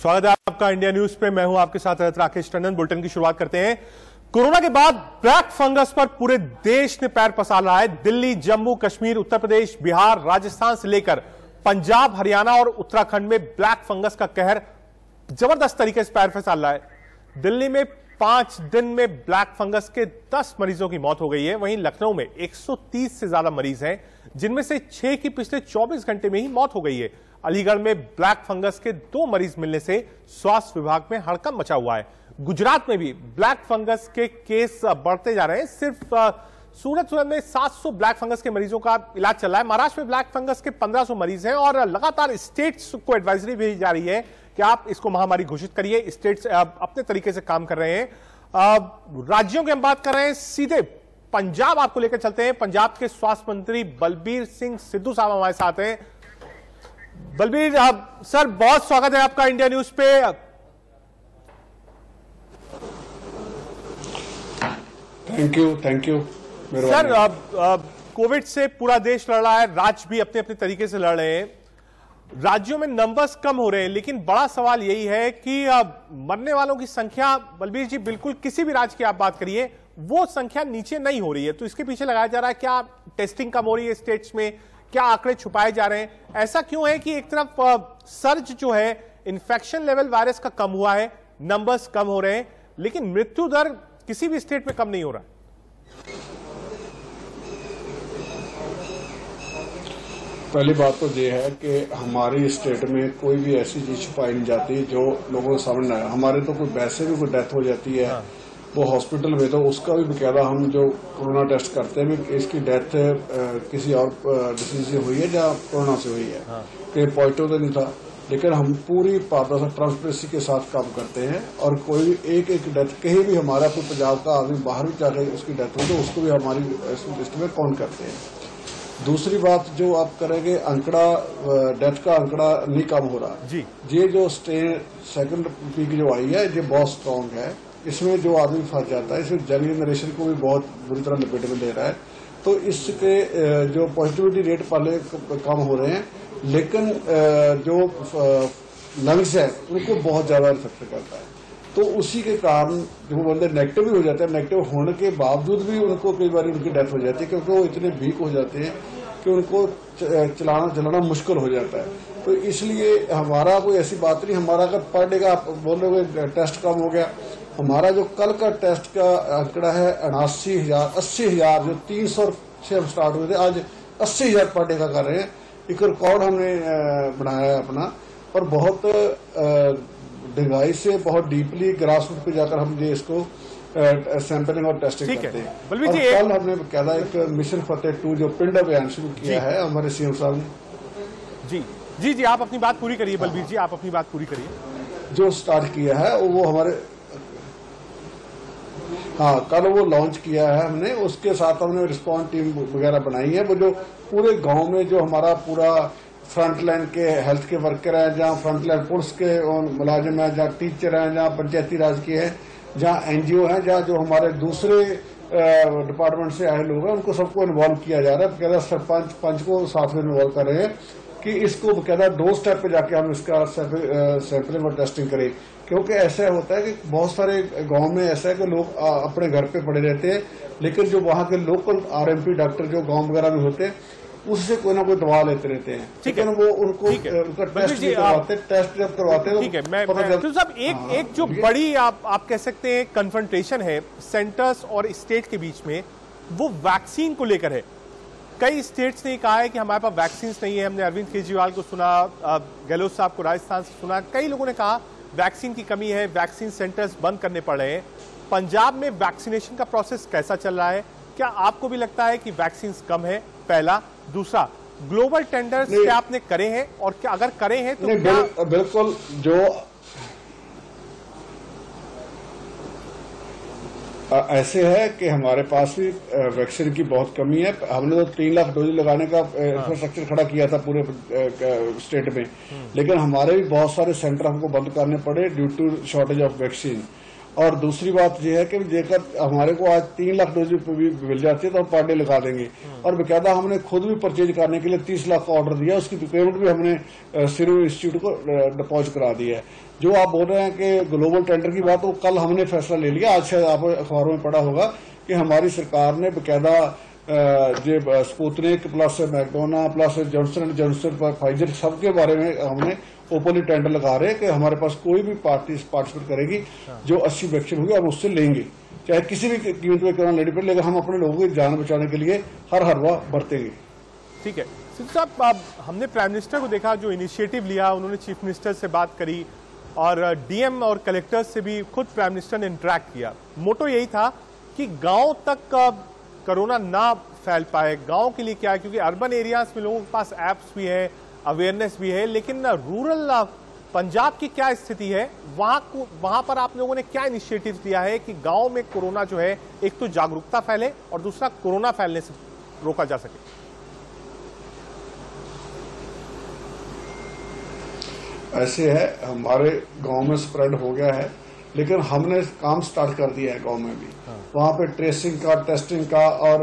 स्वागत है आपका इंडिया न्यूज पे। मैं हूं आपके साथ राकेश टंडन। बुलेटिन की शुरुआत करते हैं। कोरोना के बाद ब्लैक फंगस पर पूरे देश ने पैर पसारा है। दिल्ली, जम्मू कश्मीर, उत्तर प्रदेश, बिहार, राजस्थान से लेकर पंजाब, हरियाणा और उत्तराखंड में ब्लैक फंगस का कहर जबरदस्त तरीके से पैर पसार रहा है। दिल्ली में 5 दिन में ब्लैक फंगस के 10 मरीजों की मौत हो गई है। वहीं लखनऊ में 130 से ज्यादा मरीज हैं, जिनमें से 6 की पिछले 24 घंटे में ही मौत हो गई है। अलीगढ़ में ब्लैक फंगस के 2 मरीज मिलने से स्वास्थ्य विभाग में हड़कंप मचा हुआ है। गुजरात में भी ब्लैक फंगस के केस बढ़ते जा रहे हैं। सिर्फ सूरत में 700 ब्लैक फंगस के मरीजों का इलाज चल रहा है। महाराष्ट्र में ब्लैक फंगस के 1500 मरीज हैं और लगातार स्टेट्स को एडवाइजरी भेजी जा रही है कि आप इसको महामारी घोषित करिए। स्टेट्स अपने तरीके से काम कर रहे हैं। राज्यों की हम बात कर रहे हैं, सीधे पंजाब आपको लेकर चलते हैं। पंजाब के स्वास्थ्य मंत्री बलबीर सिंह सिद्धू साहब हमारे साथ हैं। बलबीर सर, बहुत स्वागत है आपका इंडिया न्यूज पे। थैंक यू सर, कोविड से पूरा देश लड़ रहा है, राज्य भी अपने अपने तरीके से लड़ रहे हैं। राज्यों में नंबर्स कम हो रहे हैं, लेकिन बड़ा सवाल यही है कि मरने वालों की संख्या, बलबीर जी, बिल्कुल किसी भी राज्य की आप बात करिए, वो संख्या नीचे नहीं हो रही है। तो इसके पीछे लगाया जा रहा है क्या टेस्टिंग कम हो रही है स्टेट्स में, क्या आंकड़े छुपाए जा रहे हैं? ऐसा क्यों है कि एक तरफ सर्ज जो है इन्फेक्शन लेवल वायरस का कम हुआ है, नंबर्स कम हो रहे हैं, लेकिन मृत्यु दर किसी भी स्टेट में कम नहीं हो रहा? पहली बात तो ये है कि हमारी स्टेट में कोई भी ऐसी चीज छुपाई नहीं जाती जो लोगों के सामने आए। हमारे तो कोई वैसे भी कोई डेथ हो जाती है, हाँ। वो हॉस्पिटल में तो उसका भी बकायदा हम जो कोरोना टेस्ट करते हैं कि इसकी डेथ किसी और डिसीज से हुई है या कोरोना से हुई है, हाँ। कि पॉजिटिव तो नहीं था, लेकिन हम पूरी पारदर्शिता ट्रांसपेरेंसी के साथ काम करते हैं और कोई भी एक डेथ कहीं भी हमारा कोई पंजाब का आदमी बाहर भी जाकर उसकी डेथ हो तो उसको भी हमारी लिस्ट में काउंट करते हैं। दूसरी बात जो आप करेंगे, आंकड़ा डेथ का आंकड़ा नहीं कम हो रहा जी। ये जो सेकंड पीक जो आई है ये बहुत स्ट्रांग है। इसमें जो आदमी फंस जाता है, इसमें यंग जनरेशन को भी बहुत बुरी तरह लपेटे में ले रहा है। तो इसके जो पॉजिटिविटी रेट पहले कम हो रहे हैं, लेकिन जो लंग्स है उनको बहुत ज्यादा इफेक्ट करता है। तो उसी के कारण जो बंदे नेगेटिव भी हो जाते हैं, नेगेटिव होने के बावजूद भी उनको कई बार उनकी डेथ हो जाती है, क्योंकि वो इतने वीक हो जाते हैं कि उनको चलाना मुश्किल हो जाता है। तो इसलिए हमारा कोई ऐसी बात नहीं, हमारा अगर पर डे का आप बोल रहे हो टेस्ट कम हो गया, हमारा जो कल का टेस्ट का आंकड़ा है 80,000 जो 300 से हम स्टार्ट हुए थे, आज 80,000 पर डे का कर रहे हैं। एक रिकॉर्ड हमने बनाया है अपना, और बहुत ढंगाई से, बहुत डीपली ग्रास रूट पे जाकर हम ये इसको सैंपलिंग और टेस्टिंग करते हैं। और कल हमने कहता एक मिशन फतेह 2 जो पिंड अभियान शुरू किया है हमारे सीएम साहब ने। जी जी जी, आप अपनी बात पूरी करिए बलबीर जी, आप अपनी बात पूरी करिए। जो स्टार्ट किया है वो हमारे, हाँ, कल वो लॉन्च किया है हमने। उसके साथ हमने रिस्पॉन्स टीम वगैरह बनाई है। वो जो पूरे गांव में जो हमारा पूरा फ्रंट लाइन के हेल्थ के वर्कर हैं, जहाँ फ्रंट लाइन पुलिस के मुलाजिम हैं, जहाँ टीचर हैं, जहाँ पंचायती राज के हैं, जहाँ एनजीओ हैं, जहाँ जो हमारे दूसरे डिपार्टमेंट से आए लोग हैं, उनको सबको इन्वॉल्व किया जा रहा है। बकायदा सरपंच पंच को साथ में इन्वॉल्व कर रहे हैं कि इसको बकायदा 2 स्टेप पे जाके हम इसका सैंपलिंग और टेस्टिंग करें। क्योंकि ऐसा होता है कि बहुत सारे गांव में ऐसा है कि लोग अपने घर पे पड़े रहते हैं, लेकिन जो वहाँ के लोकल आरएमपी डॉक्टर जो गांव वगैरह में होते हैं उससे कोई ना कोई दवा लेते रहते हैं। ठीक है, वो उनको उनका टेस्ट करवाते, टेस्ट जब करवाते हैं। ठीक है, तो साहब एक जो बड़ी आप कह सकते हैं कन्फ्रंटेशन है सेंटर्स और स्टेट के बीच में, वो वैक्सीन को लेकर है। कई स्टेट्स ने कहा है कि हमारे पास वैक्सीन नहीं है। हमने अरविंद केजरीवाल को सुना, गहलोत साहब को राजस्थान से सुना, कई लोगों ने कहा वैक्सीन की कमी है, वैक्सीन सेंटर्स बंद करने पड़ रहे हैं। पंजाब में वैक्सीनेशन का प्रोसेस कैसा चल रहा है? क्या आपको भी लगता है कि वैक्सीन कम है? पहला। दूसरा, ग्लोबल टेंडर्स क्या आपने करे हैं, और क्या अगर करे हैं तो क्या? बिल्कुल, जो ऐसे है कि हमारे पास भी वैक्सीन की बहुत कमी है। हमने तो 3 लाख डोज लगाने का इंफ्रास्ट्रक्चर खड़ा किया था पूरे स्टेट में, लेकिन हमारे भी बहुत सारे सेंटर हमको बंद करने पड़े due to shortage of vaccine. और दूसरी बात यह है कि जेकर हमारे को आज 3 लाख डोज भी मिल जाती है तो हम पर डे लगा देंगे। और बेकायदा हमने खुद भी परचेज करने के लिए 30 लाख का ऑर्डर दिया, उसकी पेमेंट भी हमने सीरम इंस्टीट्यूट को डिपॉजिट करा दिया है। जो आप बोल रहे हैं कि ग्लोबल टेंडर की बात, वो कल हमने फैसला ले लिया। आज शायद आप अखबारों में पढ़ा होगा कि हमारी सरकार ने बेकायदा जो Sputnik plus McDonagh plus Johnson and Johnson Pfizer सबके बारे में हमने ओपनली टेंडर लगा रहे हैं कि हमारे पास कोई भी पार्टी पार्टिसिपेट करेगी जो 80 वैक्सीन होगी हम उससे लेंगे, चाहे किसी भी कीमत पे कोरोना लेने पड़े, लेकिन हम अपने लोगों की जान बचाने के लिए हर हरवा बरतेंगे। ठीक है सिद्धू साहब, हमने प्राइम मिनिस्टर को देखा जो इनिशिएटिव लिया, उन्होंने चीफ मिनिस्टर से बात करी और डीएम और कलेक्टर्स से भी खुद प्राइम मिनिस्टर ने इंटरेक्ट किया। मोटो यही था कि गांव तक कोरोना ना फैल पाए। गांव के लिए क्या है, क्योंकि अर्बन एरियाज में लोगों के पास एप्स भी है, अवेयरनेस भी है, लेकिन रूरल पंजाब की क्या स्थिति है, वहां पर आप लोगों ने क्या इनिशिएटिव लिया है कि गांव में कोरोना जो है एक तो जागरूकता फैले और दूसरा कोरोना फैलने से रोका जा सके? ऐसे है, हमारे गांव में स्प्रेड हो गया है, लेकिन हमने काम स्टार्ट कर दिया है गांव में भी। वहां पे ट्रेसिंग का, टेस्टिंग का और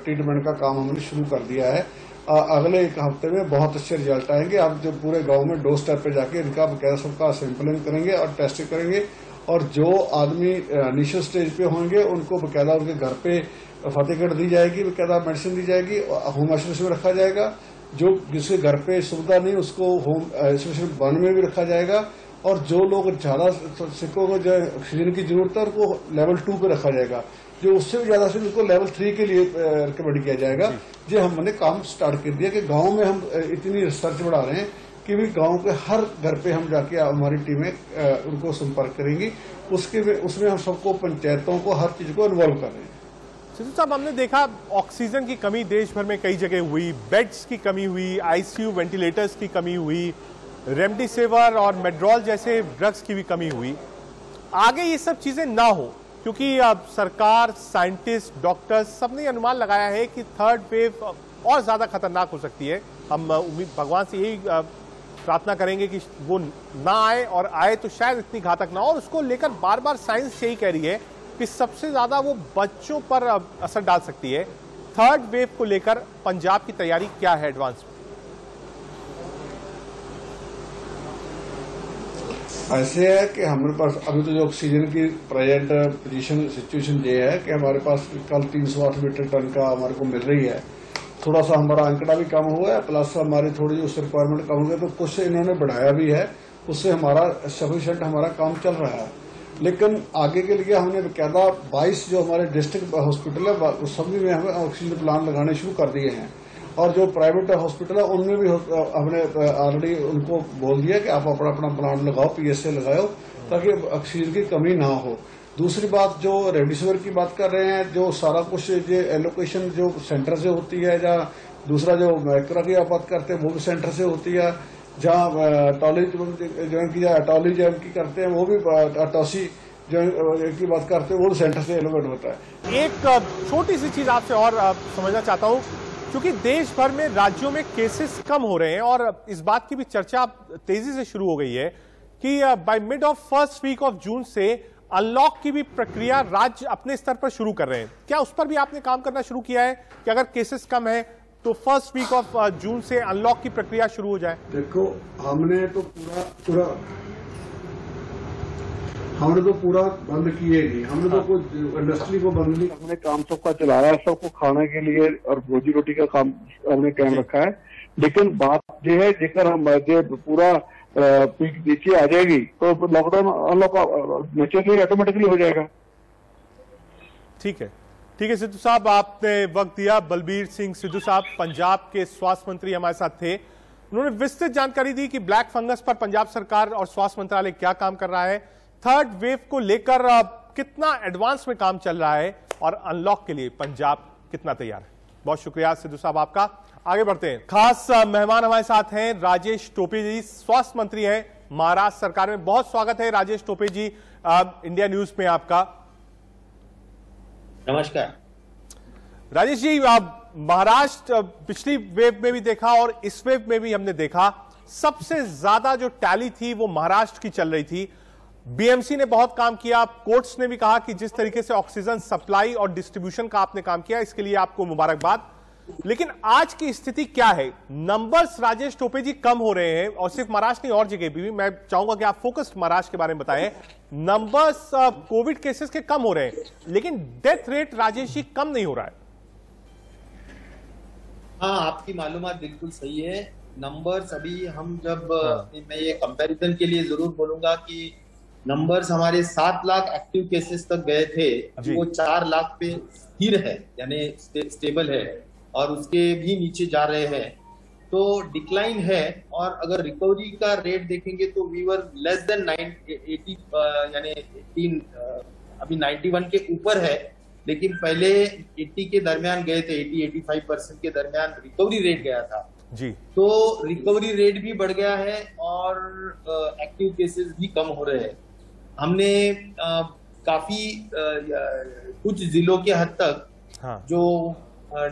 ट्रीटमेंट का काम हमने शुरू कर दिया है। अगले 1 हफ्ते में बहुत अच्छे रिजल्ट आएंगे। आप जो पूरे गांव में डोर स्टेप पे जाके इनका बकायदा सबका सैंपलिंग करेंगे और टेस्टिंग करेंगे, और जो आदमी इनिशियल स्टेज पे होंगे उनको बकायदा उनके घर पे फतेह किट दी जाएगी, बकायदा मेडिसिन दी जाएगी, होम आइसोलेशन में रखा जाएगा। जो जिसके घर पे सुविधा नहीं उसको होम आइसोलेशन 1 में भी रखा जाएगा, और जो लोग ज्यादा सिक्कों को जो ऑक्सीजन की जरूरत है उनको लेवल 2 पे रखा जाएगा, जो उससे भी ज्यादा से उनको लेवल 3 के लिए रिकमेंड किया जाएगा। जो हमने काम स्टार्ट कर दिया कि गांव में हम इतनी रिसर्च बढ़ा रहे हैं कि भी गांव के हर घर पे हम जाके हमारी टीमें उनको संपर्क करेंगी। उसमें हम सबको, पंचायतों को, हर चीज को इन्वॉल्व कर रहे हैं। सिद्धू साहब, हमने देखा ऑक्सीजन की कमी देश भर में कई जगह हुई, बेड्स की कमी हुई, आईसीयू वेंटिलेटर्स की कमी हुई, रेमडेसिविर और मेड्रोल जैसे ड्रग्स की भी कमी हुई। आगे ये सब चीजें ना हो, क्योंकि अब सरकार, साइंटिस्ट, डॉक्टर्स सबने अनुमान लगाया है कि 3rd वेव और ज्यादा खतरनाक हो सकती है। हम उम्मीद भगवान से यही प्रार्थना करेंगे कि वो ना आए, और आए तो शायद इतनी घातक ना हो। और उसको लेकर बार बार साइंस यही कह रही है कि सबसे ज्यादा वो बच्चों पर असर डाल सकती है। 3rd वेव को लेकर पंजाब की तैयारी क्या है एडवांस में? ऐसे है कि हमारे पास अभी तो जो ऑक्सीजन की प्रेजेंट पोजीशन सिचुएशन ये है कि हमारे पास कल 308 मीट्रिक टन का हमारे को मिल रही है। थोड़ा सा हमारा आंकड़ा भी कम हुआ है, प्लस हमारी थोड़ी उस रिक्वायरमेंट कम हो गई, तो कुछ इन्होंने बढ़ाया भी है, उससे हमारा सफिशिएंट हमारा काम चल रहा है। लेकिन आगे के लिए हमने बकायदा 22 जो हमारे डिस्ट्रिक्ट हॉस्पिटल है उस सभी में हमें ऑक्सीजन प्लांट लगाने शुरू कर दिए हैं, और जो प्राइवेट हॉस्पिटल है उनमें भी हमने ऑलरेडी उनको बोल दिया कि आप अपना अपना प्लांट लगाओ, पीएसए लगाओ, ताकि ऑक्सीजन की कमी ना हो। दूसरी बात, जो रेमडेसिविर की बात कर रहे हैं, जो सारा कुछ जो एलोकेशन जो सेंटर से होती है, या दूसरा जो मैक्रा की आप बात करते हैं वो भी सेंटर से होती है, जहाँ टॉली ज्वाइन की जाए, टॉली ज्वाइन की करते हैं वो भी, टॉसी की बात करते हैं वो भी सेंटर से एलोकेट होता है। एक छोटी सी चीज आपसे और समझना चाहता हूँ, क्योंकि देश भर में राज्यों में केसेस कम हो रहे हैं और इस बात की भी चर्चा तेजी से शुरू हो गई है कि by mid of first week of June से अनलॉक की भी प्रक्रिया राज्य अपने स्तर पर शुरू कर रहे हैं। क्या उस पर भी आपने काम करना शुरू किया है कि अगर केसेस कम है तो फर्स्ट वीक ऑफ जून से अनलॉक की प्रक्रिया शुरू हो जाए? देखो, हमने तो पूरा बंद किए नहीं, हमने तो कोई इंडस्ट्री को बंद नहीं, हमने काम सबका चलाया, सबको खाने के लिए और रोजी रोटी का काम हमने कायम रखा है। लेकिन बात यह है, जेकर हम पूरा पीक नीचे आ जाएगी तो लॉकडाउन अनलॉक नेचुरली ऑटोमेटिकली हो जाएगा। ठीक है सिद्धू साहब, आपने वक्त दिया। बलबीर सिंह सिद्धू साहब पंजाब के स्वास्थ्य मंत्री हमारे साथ थे। उन्होंने विस्तृत जानकारी दी कि ब्लैक फंगस पर पंजाब सरकार और स्वास्थ्य मंत्रालय क्या काम कर रहा है, 3rd वेव को लेकर कितना एडवांस में काम चल रहा है और अनलॉक के लिए पंजाब कितना तैयार है। बहुत शुक्रिया सिद्धू साहब आपका। आगे बढ़ते हैं, खास मेहमान हमारे साथ हैं राजेश टोपे जी, स्वास्थ्य मंत्री हैं महाराष्ट्र सरकार में। बहुत स्वागत है राजेश टोपे जी इंडिया न्यूज में आपका। नमस्कार राजेश जी, महाराष्ट्र पिछली वेव में भी देखा और इस वेव में भी हमने देखा, सबसे ज्यादा जो टैली थी वो महाराष्ट्र की चल रही थी। बीएमसी ने बहुत काम किया, कोर्ट्स ने भी कहा कि जिस तरीके से ऑक्सीजन सप्लाई और डिस्ट्रीब्यूशन का आपने काम किया, इसके लिए आपको मुबारकबाद। लेकिन आज की स्थिति क्या है? नंबर्स राजेश टोपे जी कम हो रहे हैं, और सिर्फ महाराष्ट्र नहीं और जगह भी। मैं चाहूंगा कि आप फोकस्ड महाराष्ट्र के बारे में बताएं। नंबर्स कोविड केसेस के कम हो रहे हैं, लेकिन डेथ रेट राजेश जी कम नहीं हो रहा है। हाँ, आपकी मालूमात बिल्कुल सही है। नंबर्स अभी हम जब मैं ये कंपैरिजन के लिए जरूर बोलूंगा कि नंबर्स हमारे 7 लाख एक्टिव केसेस तक गए थे, अभी वो 4 लाख पे स्थिर है, यानी स्टेबल है, और उसके भी नीचे जा रहे हैं, तो डिक्लाइन है। और अगर रिकवरी का रेट देखेंगे तो वी वर लेस देन 80, यानी 18, अभी 91 के ऊपर है, लेकिन पहले 80 के दरमियान गए थे, 80-85% के दरमियान रिकवरी रेट गया था जी। तो रिकवरी रेट भी बढ़ गया है और एक्टिव केसेस भी कम हो रहे हैं। हमने काफी कुछ जिलों के हद तक जो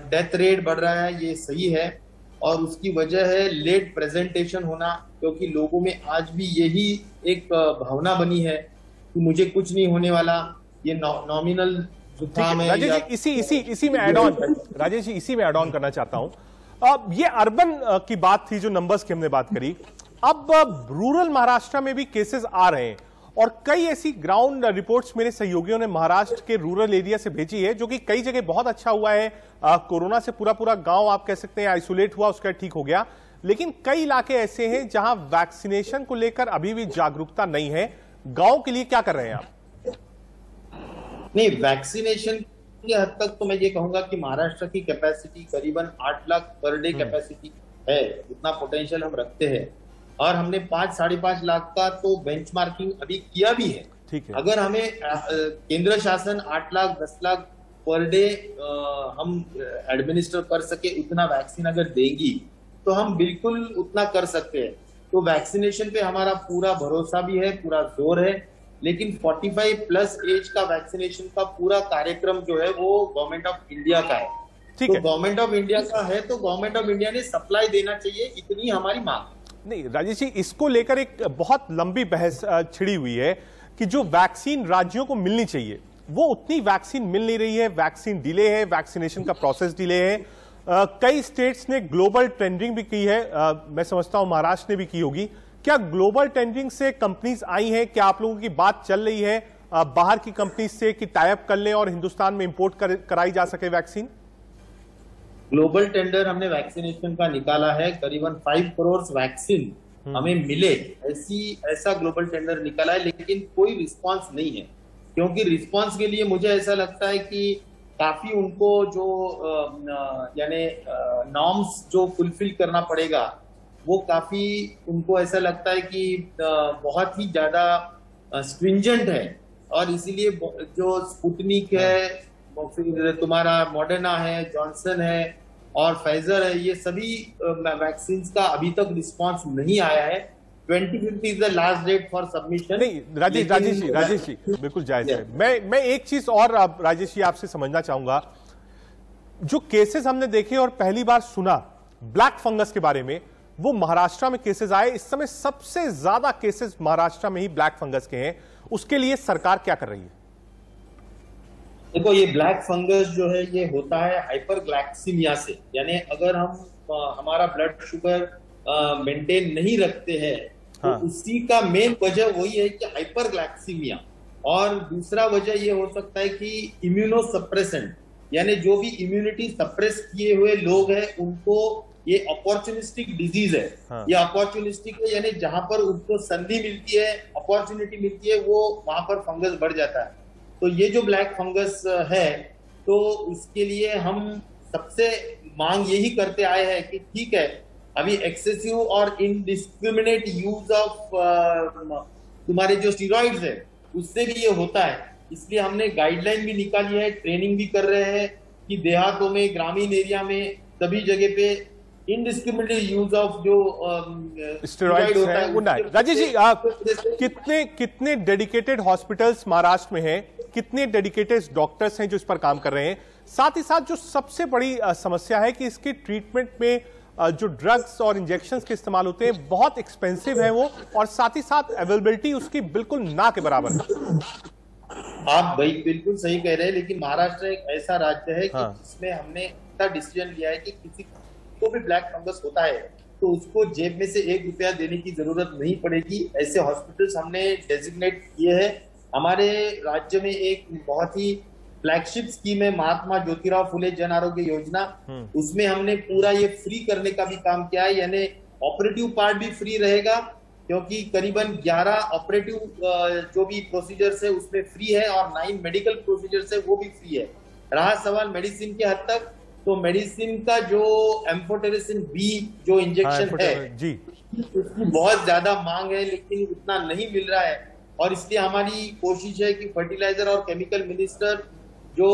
डेथ रेट बढ़ रहा है ये सही है, और उसकी वजह है लेट प्रेजेंटेशन होना, क्योंकि लोगों में आज भी यही एक भावना बनी है कि मुझे कुछ नहीं होने वाला, ये नॉमिनल जुकाम है। राजेश जी, इसी में ऐड ऑन, राजेश जी इसी में ऐड ऑन करना चाहता हूं। अब ये अर्बन की बात थी, जो नंबर्स की हमने बात करी। अब रूरल महाराष्ट्र में भी केसेस आ रहे हैं, और कई ऐसी ग्राउंड रिपोर्ट्स मेरे सहयोगियों ने महाराष्ट्र के रूरल एरिया से भेजी है, जो कि कई जगह बहुत अच्छा हुआ है। कोरोना से पूरा गांव आप कह सकते हैं आइसोलेट हुआ, उसका ठीक हो गया। लेकिन कई इलाके ऐसे हैं जहां वैक्सीनेशन को लेकर अभी भी जागरूकता नहीं है। गांव के लिए क्या कर रहे हैं आप? नहीं, वैक्सीनेशन की हद तक तो मैं ये कहूंगा कि महाराष्ट्र की कैपेसिटी करीबन 8 लाख पर डे कैपेसिटी है, इतना पोटेंशियल हम रखते हैं, और हमने 5-5.5 लाख का तो बेंचमार्किंग अभी किया भी है। ठीक है। अगर हमें केंद्र शासन 8 लाख 10 लाख पर डे हम एडमिनिस्टर कर सके, उतना वैक्सीन अगर देगी तो हम बिल्कुल उतना कर सकते हैं। तो वैक्सीनेशन पे हमारा पूरा भरोसा भी है, पूरा जोर है, लेकिन 45+ एज का वैक्सीनेशन का पूरा कार्यक्रम जो है वो गवर्नमेंट ऑफ इंडिया का है। तो गवर्नमेंट ऑफ इंडिया का है तो गवर्नमेंट ऑफ इंडिया ने सप्लाई देना चाहिए, इतनी हमारी मांग। नहीं राजेश जी, इसको लेकर एक बहुत लंबी बहस छिड़ी हुई है कि जो वैक्सीन राज्यों को मिलनी चाहिए वो उतनी वैक्सीन मिल नहीं रही है, वैक्सीन डिले है, वैक्सीनेशन का प्रोसेस डिले है। कई स्टेट्स ने ग्लोबल टेंडरिंग भी की है, मैं समझता हूं महाराष्ट्र ने भी की होगी। क्या ग्लोबल टेंडरिंग से कंपनीज आई हैं? क्या आप लोगों की बात चल रही है बाहर की कंपनीज से कि टाई अप कर लें और हिंदुस्तान में इंपोर्ट कराई जा सके वैक्सीन? ग्लोबल टेंडर हमने वैक्सीनेशन का निकाला है, करीबन 5 करोड़ वैक्सीन हमें मिले, ऐसा ग्लोबल टेंडर निकाला है, लेकिन कोई रिस्पांस नहीं है। क्योंकि रिस्पांस के लिए मुझे ऐसा लगता है कि काफी उनको जो यानी नॉर्म्स जो फुलफिल करना पड़ेगा, वो काफी उनको ऐसा लगता है कि बहुत ही ज्यादा स्ट्रिंजेंट है, और इसीलिए जो स्पुतनिक है, फिर तुम्हारा मॉडर्ना है, जॉनसन है और फाइजर है, ये सभी वैक्सीन का अभी तक रिस्पांस नहीं आया है। 2050 is the last date for submission. नहीं राजेश जी बिल्कुल जायज है। मैं एक चीज और राजेश जी आपसे समझना चाहूंगा, जो केसेस हमने देखे और पहली बार सुना ब्लैक फंगस के बारे में, वो महाराष्ट्र में केसेस आए। इस समय सबसे ज्यादा केसेस महाराष्ट्र में ही ब्लैक फंगस के हैं, उसके लिए सरकार क्या कर रही है? देखो, ये ब्लैक फंगस जो है ये होता है हाइपरग्लाइसीमिया से, यानी अगर हम हमारा ब्लड शुगर मेंटेन नहीं रखते हैं तो उसी का मेन वजह वही है कि हाइपरग्लाइसीमिया। और दूसरा वजह ये हो सकता है कि इम्यूनो सप्रेसेंट, यानी जो भी इम्यूनिटी सप्रेस किए हुए लोग हैं उनको ये अपॉर्चुनिस्टिक डिजीज है। ये अपॉर्चुनिस्टिक है, यानी जहां पर उनको संधि मिलती है, अपॉर्चुनिटी मिलती है, वो वहां पर फंगस बढ़ जाता है। तो ये जो ब्लैक फंगस है, तो उसके लिए हम सबसे मांग यही करते आए हैं कि ठीक है, अभी एक्सेसिव और इनडिस्क्रिमिनेट यूज ऑफ तुम्हारे जो स्टीरॉइड्स है उससे भी ये होता है। इसलिए हमने गाइडलाइन भी निकाली है, ट्रेनिंग भी कर रहे हैं कि देहातों में, ग्रामीण एरिया में, सभी जगह पे इनडिस्क्रिमिनेट यूज ऑफ जो स्टेरॉइड्स है वो ना। राजेश जी, कितने डेडिकेटेड हॉस्पिटल्स महाराष्ट्र में हैं, कितने डेडिकेटेड डॉक्टर्स हैं जो इस पर काम कर रहे हैं? साथ ही साथ जो सबसे बड़ी समस्या है कि इसके ट्रीटमेंट में जो ड्रग्स और इंजेक्शंस के इस्तेमाल होते हैं बहुत एक्सपेंसिव है वो, और साथ ही साथ अवेलेबिलिटी उसकी बिल्कुल ना के बराबर है। आप भाई बिल्कुल सही कह रहे हैं, लेकिन महाराष्ट्र एक ऐसा राज्य है कि हाँ। जिसमें हमने इतना डिसीजन लिया है कि किसी को भी ब्लैक फंगस होता है तो उसको जेब में से 1 रुपया देने की जरूरत नहीं पड़ेगी। ऐसे हॉस्पिटल्स हमने डेजिग्नेट किए हैं। हमारे राज्य में एक बहुत ही फ्लैगशिप स्कीम है महात्मा ज्योतिराव फुले जन आरोग्य योजना, उसमें हमने पूरा ये फ्री करने का भी काम किया है, यानी ऑपरेटिव पार्ट भी फ्री रहेगा क्योंकि करीबन 11 ऑपरेटिव जो भी प्रोसीजर्स है उसमें फ्री है और 9 मेडिकल प्रोसीजर्स है वो भी फ्री है। रहा सवाल मेडिसिन के हद तक, तो मेडिसिन का जो एम्फोटेरिसिन बी जो इंजेक्शन है जी, उसकी बहुत ज्यादा मांग है लेकिन उतना नहीं मिल रहा है, और इसलिए हमारी कोशिश है कि फर्टिलाइजर और केमिकल मिनिस्टर जो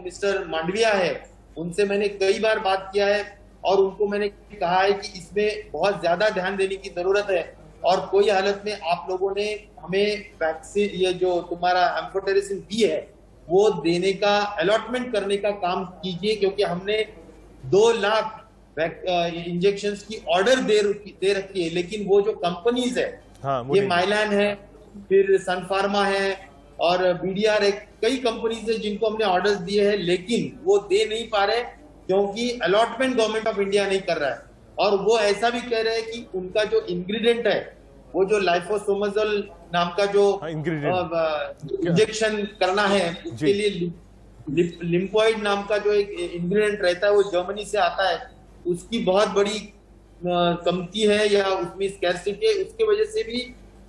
मिस्टर मांडविया है उनसे मैंने कई बार बात किया है और उनको मैंने कहा है कि इसमें बहुत ज्यादा ध्यान देने की जरूरत है और कोई हालत में आप लोगों ने हमें वैक्सीन, ये जो तुम्हारा एम्फोटेरिसिन बी है वो देने का अलॉटमेंट करने का काम कीजिए, क्योंकि हमने 2 लाख इंजेक्शंस की ऑर्डर दे रखी है, लेकिन वो जो कंपनीज है ये माइलान है, फिर सन फार्मा है और बीडीआर है, कई कंपनीज है जिनको हमने ऑर्डर्स दिए हैं लेकिन वो दे नहीं पा रहे क्योंकि अलॉटमेंट गवर्नमेंट ऑफ इंडिया नहीं कर रहा है। और वो ऐसा भी कह रहे हैं कि उनका जो इंग्रेडिएंट है वो जो लाइफोसोमजोल नाम का जो इंजेक्शन करना है उसके लिए लिम्फोइड नाम का जो एक इंग्रेडिएंट रहता है वो जर्मनी से आता है, उसकी बहुत बड़ी कमती है या उसमें स्कैर्सिटी है, उसके वजह से भी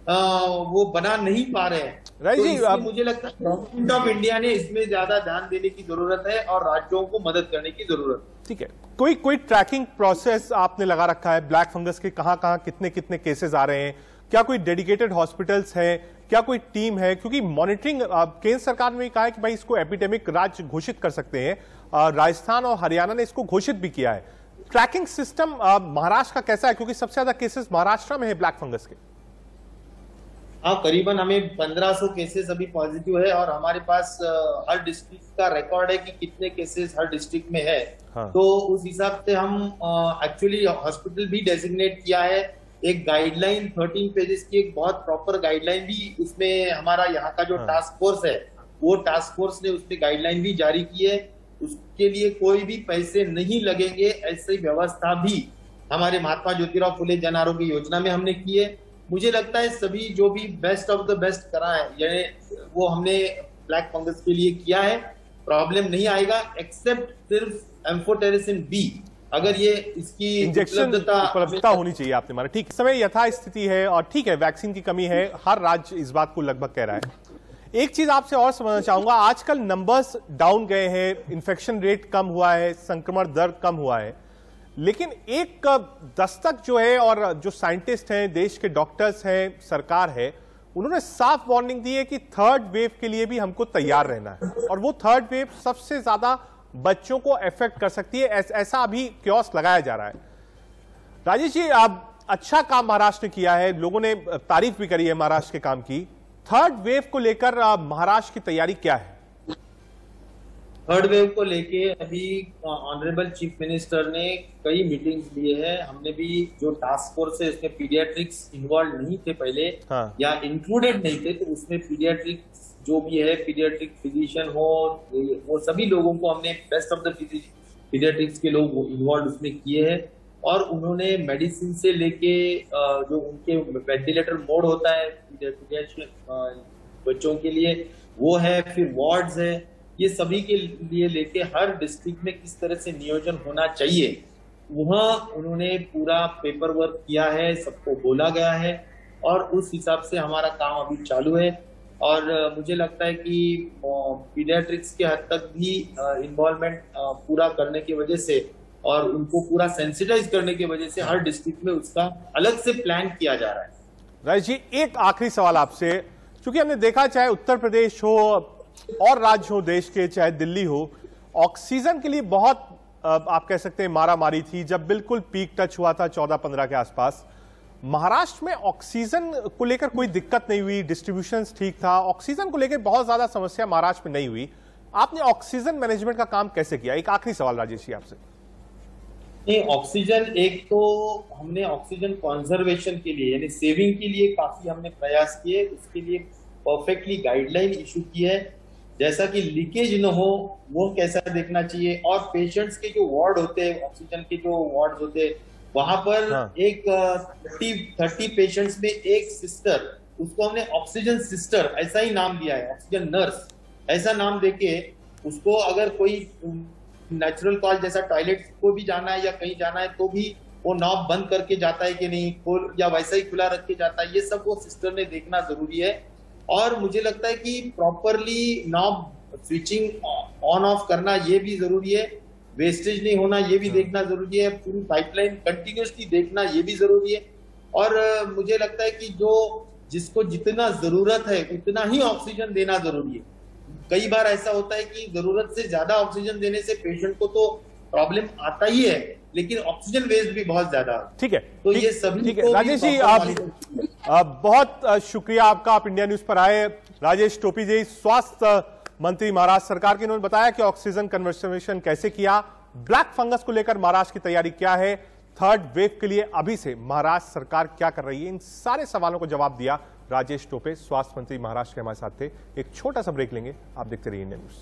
वो बना नहीं पा रहे हैं। तो इसलिए मुझे लगता है गवर्नमेंट ऑफ इंडिया ने इसमें ज्यादा ध्यान देने की जरूरत है और राज्यों को मदद करने की जरूरत है। ठीक है, कोई ट्रैकिंग प्रोसेस आपने लगा रखा है ब्लैक फंगस के, कहां कितने केसेस आ रहे हैं, क्या कोई डेडिकेटेड हॉस्पिटल्स हैं, क्या कोई टीम है? क्योंकि मॉनिटरिंग केंद्र सरकार ने कहा है कि भाई इसको एपिडेमिक राज्य घोषित कर सकते हैं, राजस्थान और हरियाणा ने इसको घोषित भी किया है। ट्रैकिंग सिस्टम महाराष्ट्र का कैसा है, क्योंकि सबसे ज्यादा केसेस महाराष्ट्र में है ब्लैक फंगस के? हाँ, करीबन हमें 1500 केसेस अभी पॉजिटिव है और हमारे पास हर डिस्ट्रिक्ट का रिकॉर्ड है कि कितने केसेस हर डिस्ट्रिक्ट में है। हाँ। तो उस हिसाब से हम एक्चुअली हॉस्पिटल भी डेजिग्नेट किया है, एक गाइडलाइन 13 पेजेस की एक बहुत प्रॉपर गाइडलाइन भी उसमें हमारा यहाँ का जो टास्क फोर्स है वो टास्क फोर्स ने उसमें गाइडलाइन भी जारी की है, उसके लिए कोई भी पैसे नहीं लगेंगे, ऐसी व्यवस्था भी हमारे महात्मा ज्योतिराव फुले जन आरोग्य योजना में हमने की है। मुझे लगता है सभी जो भी बेस्ट ऑफ द बेस्ट करा है यानी वो हमने ब्लैक फंगस के लिए किया है, प्रॉब्लम नहीं आएगा एक्सेप्ट सिर्फ एम्फोटेरिसिन बी, अगर ये इसकी उपलब्धता होनी चाहिए आपने माना। ठीक, समय यथा स्थिति है और ठीक है वैक्सीन की कमी है, हर राज्य इस बात को लगभग कह रहा है। एक चीज आपसे और समझना चाहूंगा, आजकल नंबर्स डाउन गए हैं, इन्फेक्शन रेट कम हुआ है, संक्रमण दर कम हुआ है, लेकिन एक दस्तक जो है और जो साइंटिस्ट हैं, देश के डॉक्टर्स हैं, सरकार है, उन्होंने साफ वार्निंग दी है कि थर्ड वेव के लिए भी हमको तैयार रहना है और वो थर्ड वेव सबसे ज्यादा बच्चों को अफेक्ट कर सकती है, ऐसा अभी क्योस लगाया जा रहा है। राजेश जी, आप अच्छा काम महाराष्ट्र ने किया है, लोगों ने तारीफ भी करी है महाराष्ट्र के काम की। थर्ड वेव को लेकर महाराष्ट्र की तैयारी क्या है? थर्ड वेव को लेके अभी ऑनरेबल चीफ मिनिस्टर ने कई मीटिंग्स लिए हैं, हमने भी जो टास्क फोर्स है उसमें पीडियाट्रिक्स इन्वॉल्व नहीं थे पहले। हाँ। या इंक्लूडेड नहीं थे, तो उसमें पीडियाट्रिक्स जो भी है, पीडियाट्रिक फिजिशियन हो, वो सभी लोगों को हमने बेस्ट ऑफ द पीडियाट्रिक्स के लोग इन्वॉल्व उसमें किए हैं और उन्होंने मेडिसिन से लेके जो उनके वेंटिलेटर मोड होता है पीडियाट्रिशियन बच्चों के लिए वो है, फिर वार्ड्स है, ये सभी के लिए लेके हर डिस्ट्रिक्ट में किस तरह से नियोजन होना चाहिए वहाँ उन्होंने पूरा पेपर वर्क किया है, सबको बोला गया है और उस हिसाब से हमारा काम अभी चालू है। और मुझे लगता है कि पीडियाट्रिक्स के हद तक भी इन्वॉल्वमेंट पूरा करने की वजह से और उनको पूरा सेंसिटाइज करने की वजह से हर डिस्ट्रिक्ट में उसका अलग से प्लान किया जा रहा है। राजेश जी, एक आखिरी सवाल आपसे, क्योंकि हमने देखा चाहे उत्तर प्रदेश हो और राज्य हो देश के, चाहे दिल्ली हो, ऑक्सीजन के लिए बहुत आप कह सकते हैं मारामारी थी जब बिल्कुल पीक टच हुआ था 14-15 के आसपास। महाराष्ट्र में ऑक्सीजन को लेकर कोई दिक्कत नहीं हुई, डिस्ट्रीब्यूशन ठीक था, ऑक्सीजन को लेकर बहुत ज्यादा समस्या महाराष्ट्र में नहीं हुई। आपने ऑक्सीजन मैनेजमेंट का काम कैसे किया? एक आखिरी सवाल राजेश जी आपसे। नहीं, ऑक्सीजन एक तो हमने ऑक्सीजन कंजर्वेशन के लिए यानी सेविंग के लिए काफी हमने प्रयास किए, उसके लिए परफेक्टली गाइडलाइन इशू की है, जैसा कि लीकेज न हो वो कैसा देखना चाहिए। और पेशेंट्स के जो वार्ड होते हैं, ऑक्सीजन के जो वार्ड होते हैं, वहां पर एक 30 पेशेंट्स में एक सिस्टर, उसको हमने ऑक्सीजन सिस्टर ऐसा ही नाम दिया है, ऑक्सीजन नर्स ऐसा नाम देके उसको अगर कोई नेचुरल कॉल जैसा टॉयलेट को भी जाना है या कहीं जाना है तो भी वो नॉब बंद करके जाता है कि नहीं, खोल या वैसा ही खुला रख के जाता है, ये सब वो सिस्टर ने देखना जरूरी है। और मुझे लगता है कि properly knob switching on off करना ये भी जरूरी है, वेस्टेज नहीं होना ये भी देखना जरूरी है, पूरी पाइपलाइन कंटिन्यूसली देखना ये भी जरूरी है। और मुझे लगता है कि जो जिसको जितना जरूरत है उतना ही ऑक्सीजन देना जरूरी है। कई बार ऐसा होता है कि जरूरत से ज्यादा ऑक्सीजन देने से पेशेंट को तो प्रॉब्लम आता ही है, लेकिन ऑक्सीजन वेस्ट भी बहुत ज्यादा। ठीक है, तो ये सभी को राजेश जी आप बहुत शुक्रिया आपका, आप इंडिया न्यूज पर आए। राजेश टोपी जी, स्वास्थ्य मंत्री महाराष्ट्र सरकार के, इन्होंने बताया कि ऑक्सीजन कंजर्वेशन कैसे किया, ब्लैक फंगस को लेकर महाराष्ट्र की तैयारी क्या है, थर्ड वेव के लिए अभी से महाराष्ट्र सरकार क्या कर रही है, इन सारे सवालों को जवाब दिया राजेश टोपे, स्वास्थ्य मंत्री महाराष्ट्र के हमारे साथ थे। एक छोटा सा ब्रेक लेंगे, आप देखते रहिए इंडिया न्यूज।